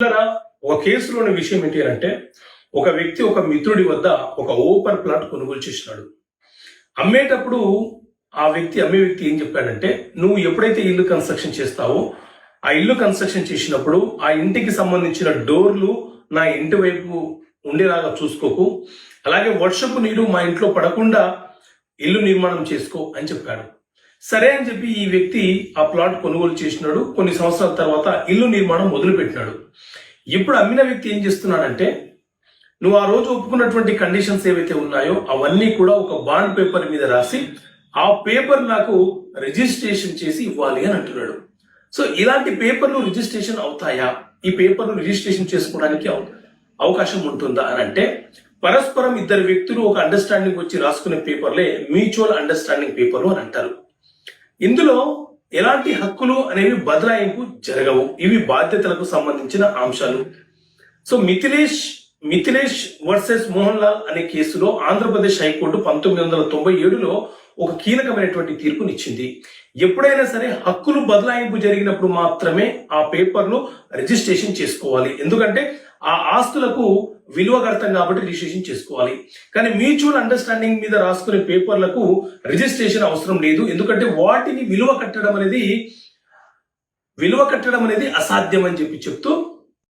ఒక కేసులోని విషయం ఏంటి అంటే ఒక వ్యక్తి ఒక మిత్రుడి వద్ద ఒక ఓపెన్ ప్లాట్ కొనుగోలు చేసినాడు. అమ్మేటప్పుడు అమ్మే వ్యక్తి ఏం చెప్పాడంటే, నువ్వు ఎప్పుడైతే ఇల్లు కన్స్ట్రక్షన్ చేస్తావో ఆ ఇల్లు కన్స్ట్రక్షన్ చేసినప్పుడు ఆ ఇంటికి సంబంధించిన డోర్లు నా ఇంటి వైపు ఉండేలాగా చూసుకోకు, అలాగే వర్షపు నీరు మా ఇంట్లో పడకుండా ఇల్లు నిర్మాణం చేసుకో అని చెప్పాడు. సరే అని చెప్పి ఈ వ్యక్తి ఆ ప్లాట్ కొనుగోలు చేసినాడు. కొన్ని సంవత్సరాల తర్వాత ఇల్లు నిర్మాణం మొదలు పెట్టినాడు. ఇప్పుడు అమ్మిన వ్యక్తి ఏం చేస్తున్నాడంటే, నువ్వు ఆ రోజు ఒప్పుకున్నటువంటి కండిషన్స్ ఏవైతే ఉన్నాయో అవన్నీ కూడా ఒక బాండ్ పేపర్ మీద రాసి ఆ పేపర్ నాకు రిజిస్ట్రేషన్ చేసి ఇవ్వాలి అని అంటున్నాడు. సో ఇలాంటి పేపర్లు రిజిస్ట్రేషన్ అవుతాయా? ఈ పేపర్లు రిజిస్ట్రేషన్ చేసుకోవడానికి అవకాశం ఉంటుందా అని అంటే, పరస్పరం ఇద్దరు వ్యక్తులు ఒక అండర్స్టాండింగ్ వచ్చి రాసుకునే పేపర్లే మ్యూచువల్ అండర్స్టాండింగ్ పేపర్లు అని అంటారు. ఇందులో ఎలాంటి హక్కులు అనేవి బదలాయింపు జరగవు. ఇవి బాధ్యతలకు సంబంధించిన అంశాలు. సో మిథిలేష్ వర్సెస్ మోహన్ లాల్ అనే కేసులో ఆంధ్రప్రదేశ్ హైకోర్టు 1997లో ఒక కీలకమైనటువంటి తీర్పునిచ్చింది. ఎప్పుడైనా సరే హక్కులు బదలాయింపు జరిగినప్పుడు మాత్రమే ఆ పేపర్లు రిజిస్ట్రేషన్ చేసుకోవాలి. ఎందుకంటే ఆ ఆస్తులకు విలువ కడతాం కాబట్టి రిజిస్ట్రేషన్ చేసుకోవాలి. కానీ మ్యూచువల్ అండర్స్టాండింగ్ మీద రాసుకునే పేపర్లకు రిజిస్ట్రేషన్ అవసరం లేదు. ఎందుకంటే వాటిని విలువ కట్టడం అనేది అసాధ్యం అని చెప్తూ